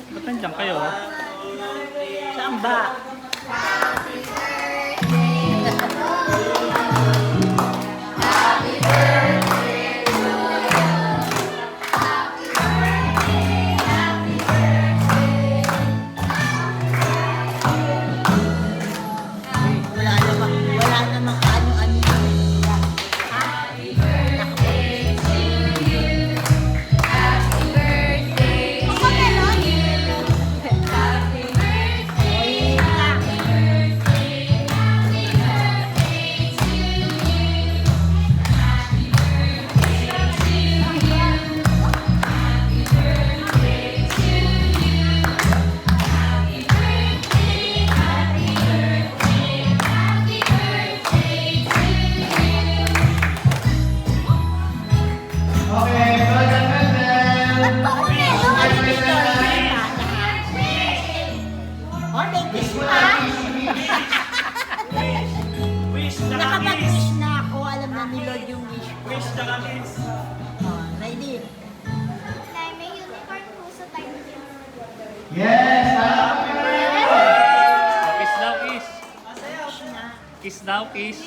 Ba't nandiyan kayo? Saan ba? Wala namang ano-ano yun. Wish na Nakapag-wish na ako. Alam na ni Lord yung wish ko. Wish na kamis. Oh, ready? Nay, may unicorn po sa time niyo. Yes! Kiss now, kiss. Wish na. Kiss now, kiss.